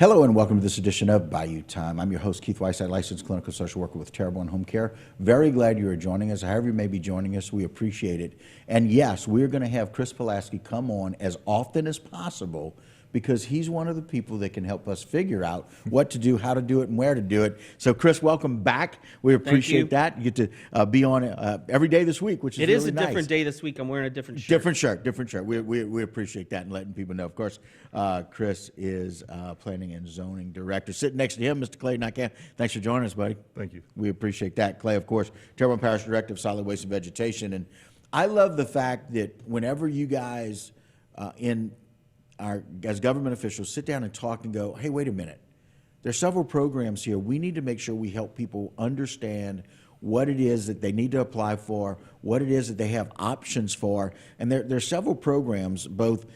Hello and welcome to this edition of Bayou Time. I'm your host, Keith Whiteside, licensed clinical social worker with Terrebonne Home Care. Very glad you are joining us. However you may be joining us, we appreciate it. And yes, we're going to have Chris Pulaski come on as often as possible because he's one of the people that can help us figure out what to do, how to do it, and where to do it. So, Chris, welcome back. We appreciate that. You get to be on every day this week, which is really nice. It is a different day this week. I'm wearing a different shirt. Different shirt. We appreciate that and letting people know. Of course, Chris is Planning and Zoning Director. Sitting next to him, Mr. Clay Naquin. Thanks for joining us, buddy. Thank you. We appreciate that. Clay, of course, Terrebonne Parish Director of Solid Waste and Vegetation. And I love the fact that whenever you guys as government officials sit down and talk and go, hey, wait a minute, there's several programs here. We need to make sure we help people understand what it is that they need to apply for, what it is that they have options for. And there's several programs, both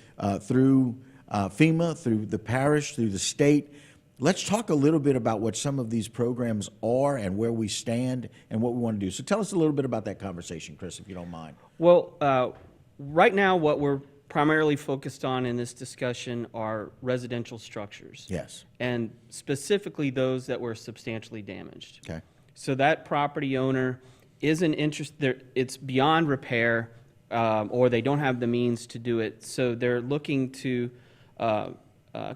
through FEMA, through the parish, through the state. Let's talk a little bit about what some of these programs are and where we stand and what we want to do. So tell us a little bit about that conversation, Chris, if you don't mind. Well, right now what we're primarily focused on in this discussion are residential structures. Yes. And specifically those that were substantially damaged. Okay. So that property owner isn't interested, it's beyond repair, or they don't have the means to do it. So they're looking to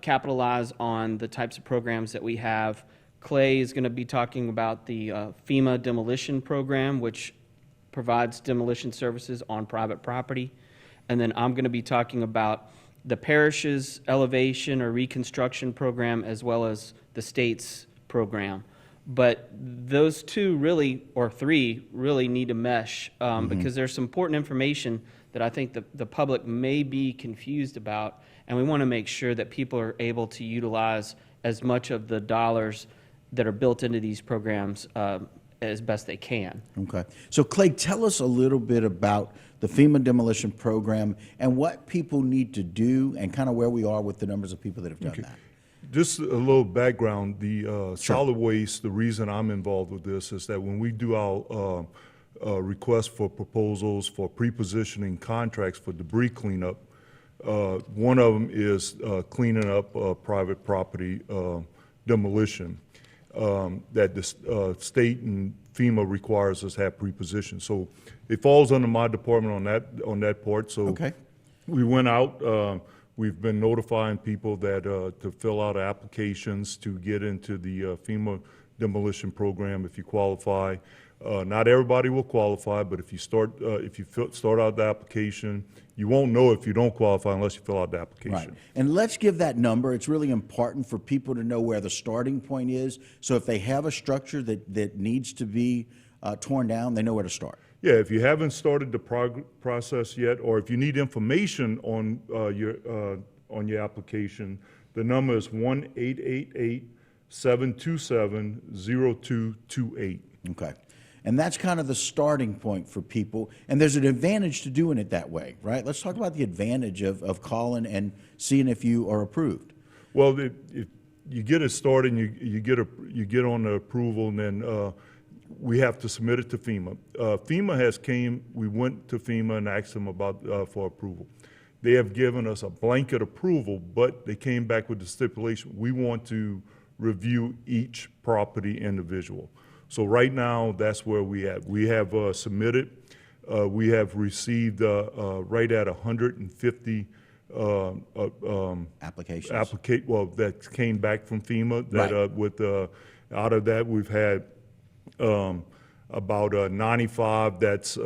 capitalize on the types of programs that we have. Clay is going to be talking about the FEMA Demolition program, which provides demolition services on private property. And then I'm going to be talking about the parish's elevation or reconstruction program as well as the state's program. But those two really, or three, really need to mesh because there's some important information that I think the public may be confused about, and we want to make sure that people are able to utilize as much of the dollars that are built into these programs as best they can. Okay. So, Clay, tell us a little bit about the FEMA demolition program and what people need to do and kind of where we are with the numbers of people that have done that. Just a little background, the solid waste, the reason I'm involved with this is that when we do our request for proposals for pre-positioning contracts for debris cleanup, one of them is cleaning up private property demolition that the state and FEMA requires us to have pre-positioned. So it falls under my department on that part. So okay. We went out. We've been notifying people that to fill out applications to get into the FEMA demolition program if you qualify. Not everybody will qualify, but if you start out the application, you won't know if you don't qualify unless you fill out the application. Right. And let's give that number. It's really important for people to know where the starting point is. So if they have a structure that needs to be torn down, they know where to start. Yeah, if you haven't started the process yet, or if you need information on your application, the number is 1-888-727-0228. Okay. And that's kind of the starting point for people. And there's an advantage to doing it that way, right? Let's talk about the advantage of calling and seeing if you are approved. Well, if you get it started and you get on the approval, and then we have to submit it to FEMA. We went to FEMA and asked them about for approval. They have given us a blanket approval, but they came back with the stipulation, we want to review each property individual. So right now, that's where we at. We have submitted. We have received right at 150 applications. That came back from FEMA. That right. Out of that, we've had about 95 that's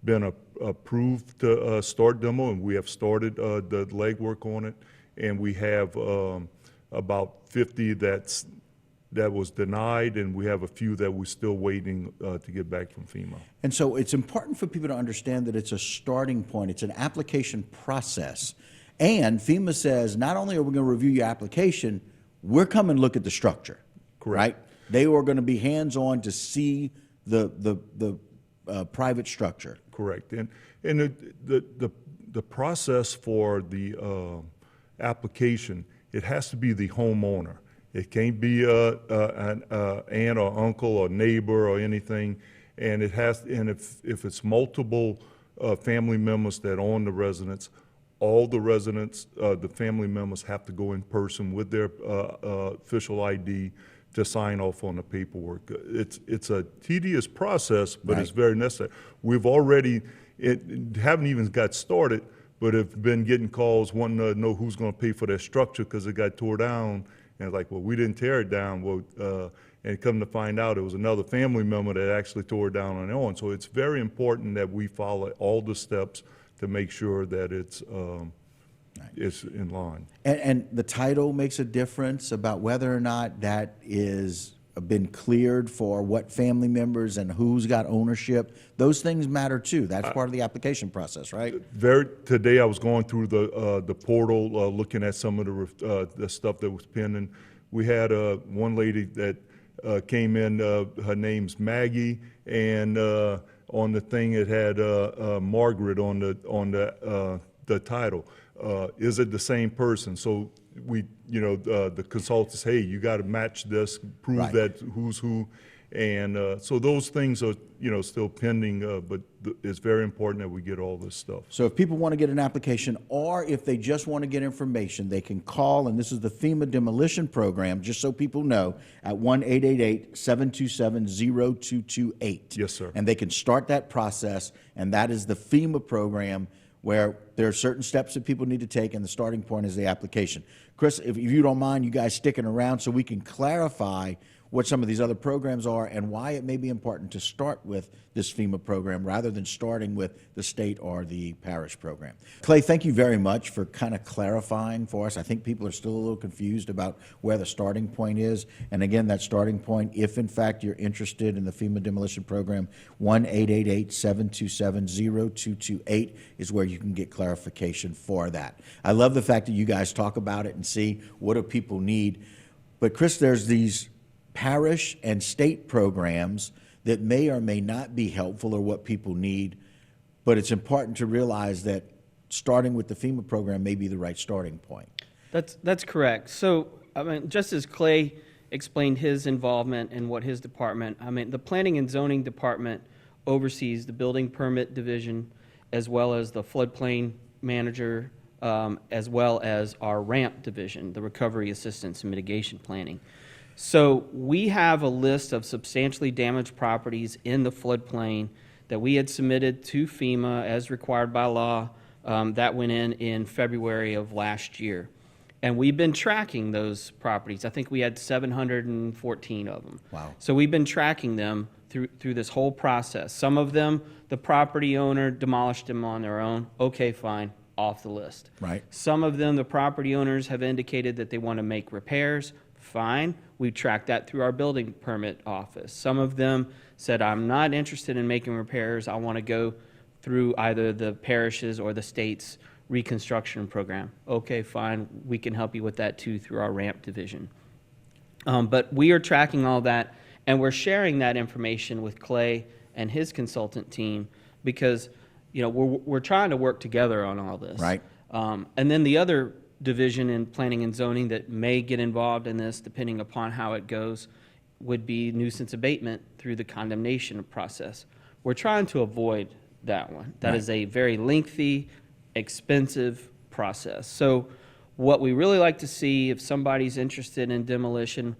been approved to start demo, and we have started the legwork on it. And we have about 50 that was denied, and we have a few that we're still waiting to get back from FEMA. And so it's important for people to understand that it's a starting point. It's an application process. And FEMA says, not only are we going to review your application, we're coming to look at the structure. Correct. Right? They are going to be hands-on to see the private structure. Correct. And the process for the application, it has to be the homeowner. It can't be an aunt or uncle or neighbor or anything, and if it's multiple family members that own the residence, all the residents, the family members have to go in person with their official ID to sign off on the paperwork. It's a tedious process, but it's very necessary. We've already, haven't even got started, but have been getting calls wanting to know who's going to pay for their structure because it got tore down. And it's like, well, we didn't tear it down. Well, and come to find out, it was another family member that actually tore it down on their own. So it's very important that we follow all the steps to make sure that it's in line. And the title makes a difference about whether or not that is been cleared for what family members and who's got ownership. Those things matter too. That's part of the application process, right? Today I was going through the portal, looking at some of the stuff that was pending. We had one lady that came in. Her name's Maggie, and on the thing it had Margaret on the title. Is it the same person? So we, the consultants, hey, you got to match this, prove that who's who, and so those things are, still pending. But it's very important that we get all this stuff. So if people want to get an application, or if they just want to get information, they can call, and this is the FEMA Demolition Program, just so people know, at 1-888-727-0228. Yes, sir. And they can start that process, and that is the FEMA program, where there are certain steps that people need to take, and the starting point is the application. Chris, if you don't mind, you guys sticking around so we can clarify what some of these other programs are and why it may be important to start with this FEMA program rather than starting with the state or the parish program. Clay, thank you very much for kind of clarifying for us. I think people are still a little confused about where the starting point is. And again, that starting point, if in fact you're interested in the FEMA Demolition Program, 1-888-727-0228 is where you can get clarification for that. I love the fact that you guys talk about it and see what do people need. But Chris, there's these parish and state programs that may or may not be helpful or what people need, but it's important to realize that starting with the FEMA program may be the right starting point. That's correct. So, I mean, just as Clay explained his involvement and what his department, the Planning and Zoning Department oversees the Building Permit Division as well as the Floodplain Manager, as well as our RAMP Division, the Recovery Assistance and Mitigation Planning. So we have a list of substantially damaged properties in the floodplain that we had submitted to FEMA as required by law. That went in February of last year. And we've been tracking those properties. I think we had 714 of them. Wow. So we've been tracking them through this whole process. Some of them, the property owner demolished them on their own. Okay, fine, off the list. Right. Some of them, the property owners have indicated that they want to make repairs. Fine. We tracked that through our building permit office. Some of them said, I'm not interested in making repairs. I want to go through either the parishes or the state's reconstruction program. Okay, fine. We can help you with that too through our RAMP division. But we are tracking all that, and we're sharing that information with Clay and his consultant team because, we're trying to work together on all this. Right. And then the other division in planning and zoning that may get involved in this, depending upon how it goes, would be nuisance abatement through the condemnation process. We're trying to avoid that one. That is a very lengthy, expensive process. So what we really like to see if somebody's interested in demolition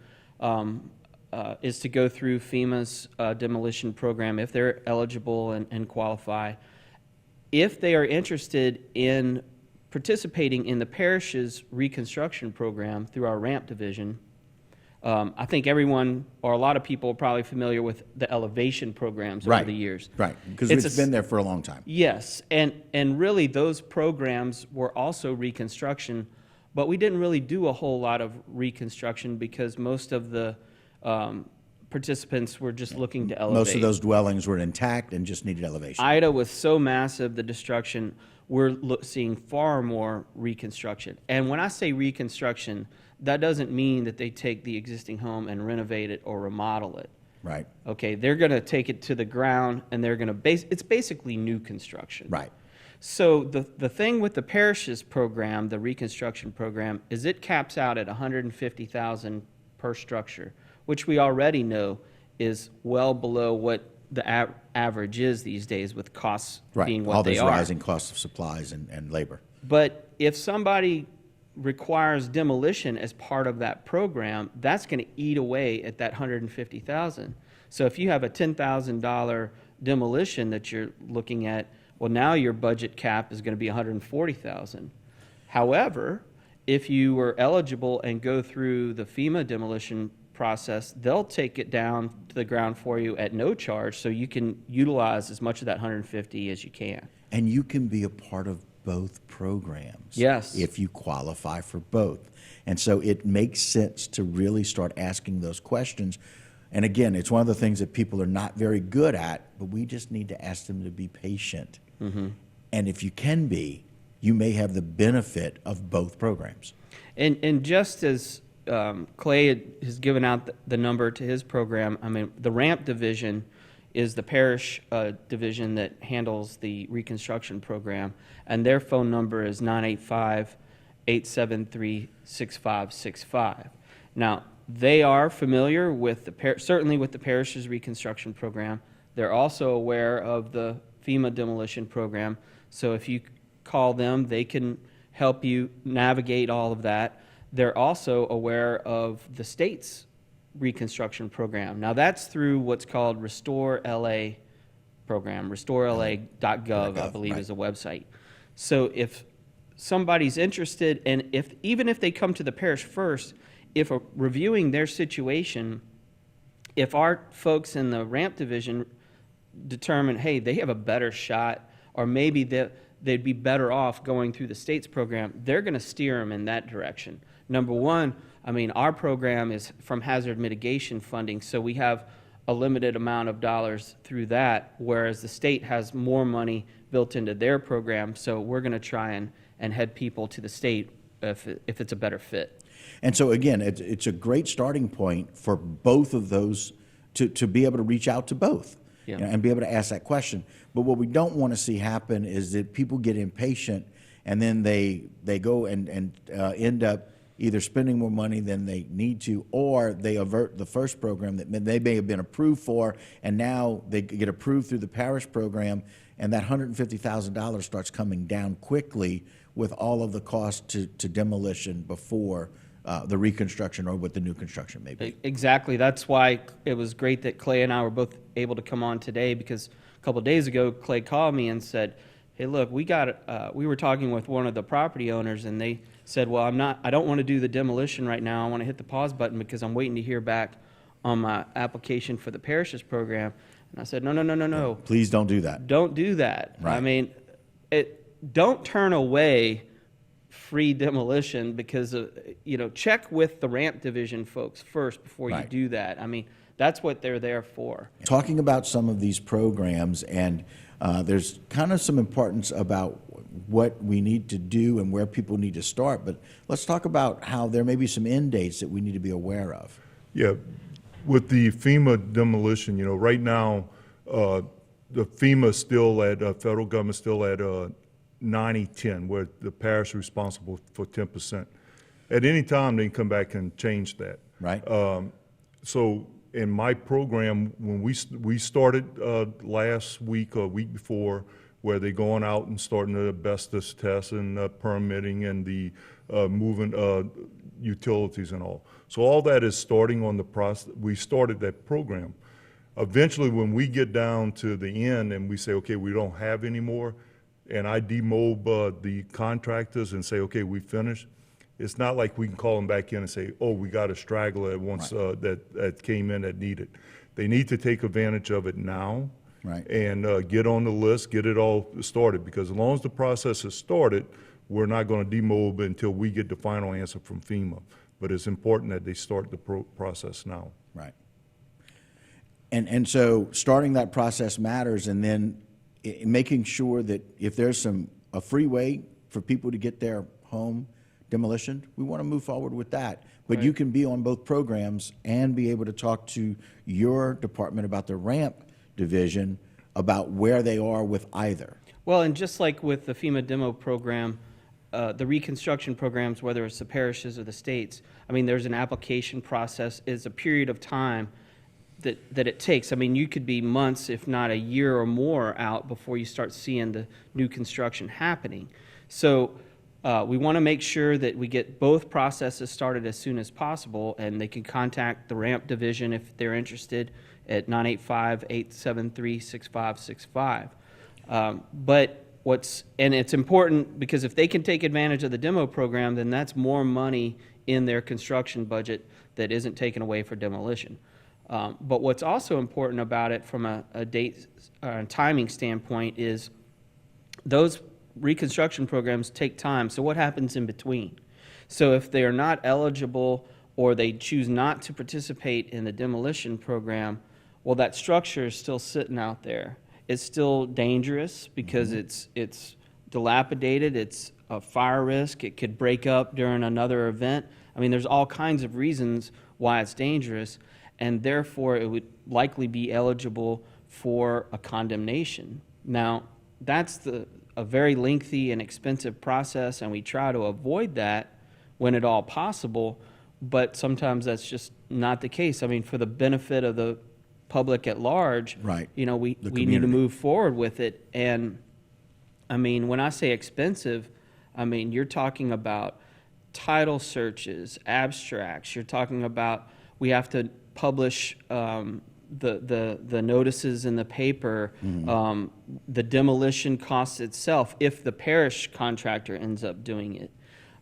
is to go through FEMA's demolition program if they're eligible and qualify. If they are interested in participating in the parish's reconstruction program through our RAMP division, I think everyone, or a lot of people, are probably familiar with the elevation programs over the years. Right, because it's been there for a long time. Yes, and really those programs were also reconstruction, but we didn't really do a whole lot of reconstruction because most of the participants were just looking to elevate. Most of those dwellings were intact and just needed elevation. Ida was so massive, the destruction, we're seeing far more reconstruction. And when I say reconstruction, that doesn't mean that they take the existing home and renovate it or remodel it. Right. Okay, they're going to take it to the ground and they're going to it's basically new construction. Right. So the thing with the parish's program, the reconstruction program, is it caps out at $150,000 per structure, which we already know is well below what the average is these days with costs being Right, what all they those are. rising costs of supplies and labor. But if somebody requires demolition as part of that program, that's going to eat away at that $150,000. So if you have a $10,000 demolition that you're looking at, well, now your budget cap is going to be $140,000. However, if you were eligible and go through the FEMA demolition process, they'll take it down to the ground for you at no charge, so you can utilize as much of that $150,000 as you can. And you can be a part of both programs. Yes. If you qualify for both. And so it makes sense to really start asking those questions. And again, it's one of the things that people are not very good at, but we just need to ask them to be patient. Mm-hmm. And if you can be, you may have the benefit of both programs. And just as Clay has given out the number to his program, I mean, the ramp division is the parish division that handles the reconstruction program, and their phone number is 985-873-6565. Now, they are familiar with certainly with the parish's reconstruction program. They're also aware of the FEMA demolition program. So if you call them, they can help you navigate all of that. They're also aware of the state's reconstruction program. Now that's through what's called Restore LA program. RestoreLA.gov, I believe, right. is a website. So if somebody's interested, and even if they come to the parish first, if reviewing their situation, if our folks in the ramp division determine, hey, they have a better shot, or maybe they'd be better off going through the state's program, they're going to steer them in that direction. Number one, I mean, our program is from hazard mitigation funding, so we have a limited amount of dollars through that, whereas the state has more money built into their program, so we're going to try and head people to the state if it's a better fit. And so again, it's a great starting point for both of those to be able to reach out to both. Yeah. You know, and be able to ask that question. But what we don't want to see happen is that people get impatient and then they go and end up either spending more money than they need to, or they avert the first program that they may have been approved for, and now they get approved through the parish program, and that $150,000 starts coming down quickly with all of the costs to demolition before the reconstruction or what the new construction may be. Exactly. That's why it was great that Clay and I were both able to come on today, because a couple of days ago, Clay called me and said, hey, look, we were talking with one of the property owners, and they said, well, I don't want to do the demolition right now. I want to hit the pause button because I'm waiting to hear back on my application for the parish's program. And I said, no. Please don't do that. Don't do that. Right. I mean, don't turn away free demolition because check with the ramp division folks first before Right. you do that. I mean, that's what they're there for. Talking about some of these programs, and there's kind of some importance about what we need to do and where people need to start, but let's talk about how there may be some end dates that we need to be aware of. Yeah, with the FEMA demolition, right now, the FEMA still at, federal government still at 90-10, where the parish is responsible for 10%. At any time, they can come back and change that. Right. So in my program, when we started last week or week before, where they're going out and starting the asbestos tests and permitting and the moving utilities and all. So all that is starting on the process. We started that program. Eventually, when we get down to the end and we say, okay, we don't have any more, and I demob the contractors and say, okay, we finished, it's not like we can call them back in and say, oh, we got a straggler at once that came in that needed. They need to take advantage of it now. Right. And get on the list, get it all started, because as long as the process is started, we're not going to demob until we get the final answer from FEMA. But it's important that they start the process now. Right. And so starting that process matters, and then making sure that if there's a free way for people to get their home demolition, we want to move forward with that. But you can be on both programs and be able to talk to your department about the ramp division about where they are with either. Well, and just like with the FEMA demo program, the reconstruction programs, whether it's the parishes or the states, I mean, there's an application process, it's a period of time that it takes. I mean, you could be months, if not a year or more out before you start seeing the new construction happening. So we want to make sure that we get both processes started as soon as possible, and they can contact the ramp division if they're interested at 985-873-6565. And it's important because if they can take advantage of the demo program, then that's more money in their construction budget that isn't taken away for demolition. But what's also important about it from a date timing standpoint is those reconstruction programs take time. So what happens in between? So if they are not eligible or they choose not to participate in the demolition program, well, that structure is still sitting out there. It's still dangerous because it's dilapidated. It's a fire risk. It could break up during another event. I mean, there's all kinds of reasons why it's dangerous, and therefore it would likely be eligible for a condemnation. Now, that's a very lengthy and expensive process, and we try to avoid that when at all possible, but sometimes that's just not the case. I mean, for the benefit of the public at large, right. You know, we need to move forward with it. And I mean, when I say expensive, I mean, you're talking about title searches, abstracts. You're talking about we have to publish the notices in the paper, the demolition costs itself if the parish contractor ends up doing it.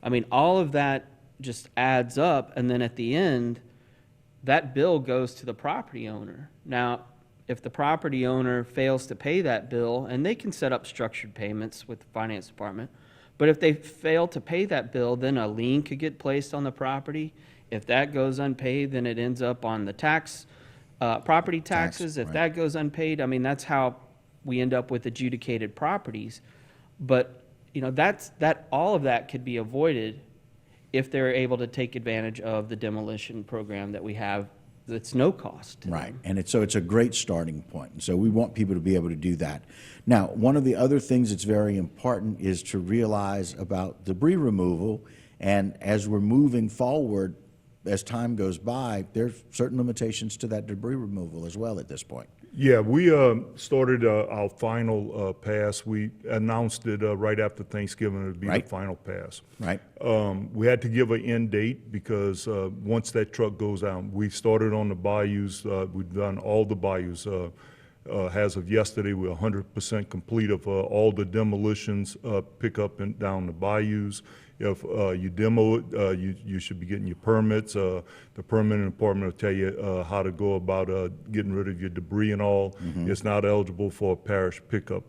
I mean, all of that just adds up, and then at the end, that bill goes to the property owner. Now, if the property owner fails to pay that bill, and they can set up structured payments with the finance department, but if they fail to pay that bill, then a lien could get placed on the property. If that goes unpaid, then it ends up on the property taxes. If that goes unpaid, I mean, that's how we end up with adjudicated properties. But, you know, all of that could be avoided if they're able to take advantage of the demolition program that we have that's no cost. Right, and so it's a great starting point. And so we want people to be able to do that. Now, one of the other things that's very important is to realize about debris removal, and as we're moving forward, as time goes by, there's certain limitations to that debris removal as well at this point. Yeah, we started our final pass. We announced it right after Thanksgiving. It would be the final pass. Right. We had to give an end date because once that truck goes out, we started on the bayous. We've done all the bayous. As of yesterday, we're 100% complete of all the demolitions, pick up and down the bayous. If you demo it, you should be getting your permits. The permitting department will tell you how to go about getting rid of your debris and all. It's not eligible for a parish pickup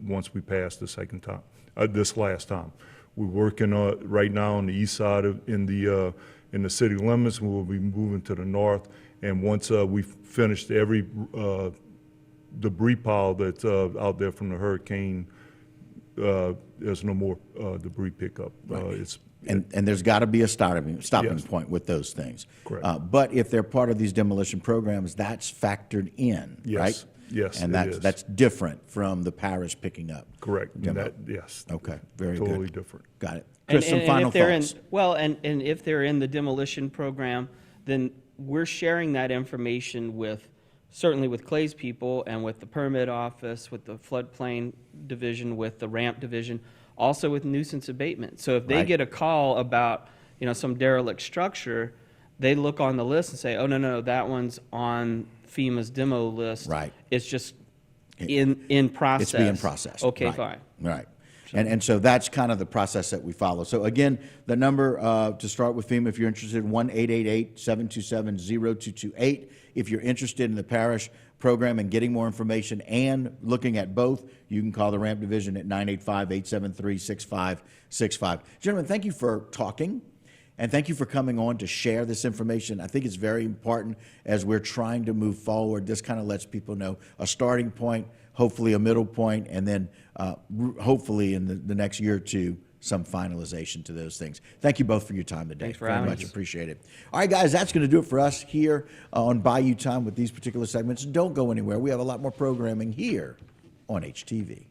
once we pass the second time, this last time. We're working right now on the east side in the city limits. We will be moving to the north, and once we finished every debris pile that's out there from the hurricane, there's no more debris pickup. And there's got to be a stopping point with those things. Correct. But if they're part of these demolition programs, that's factored in, right? Yes, and that's different from the parish picking up. Correct. Yes. Okay, very good. Totally different. Got it. Chris, some final thoughts. And if they're in the demolition program, then we're sharing that information certainly with Clay's people and with the permit office, with the floodplain division, with the ramp division, also with nuisance abatement. So if they get a call about, you know, some derelict structure, they look on the list and say, oh, no, that one's on FEMA's demo list. Right. It's just in process. It's being processed. Okay, right. fine. Right. And so that's kind of the process that we follow. So again, the number to start with FEMA, if you're interested, 1-888-727-0228. If you're interested in the parish program and getting more information and looking at both, you can call the ramp division at 985-873-6565. Gentlemen, thank you for talking. And thank you for coming on to share this information. I think it's very important as we're trying to move forward. This kind of lets people know a starting point, hopefully a middle point, and then hopefully in the next year or two, some finalization to those things. Thank you both for your time today. Thanks for having us. Very much appreciate it. All right, guys, that's going to do it for us here on Bayou Time with these particular segments. Don't go anywhere. We have a lot more programming here on HTV.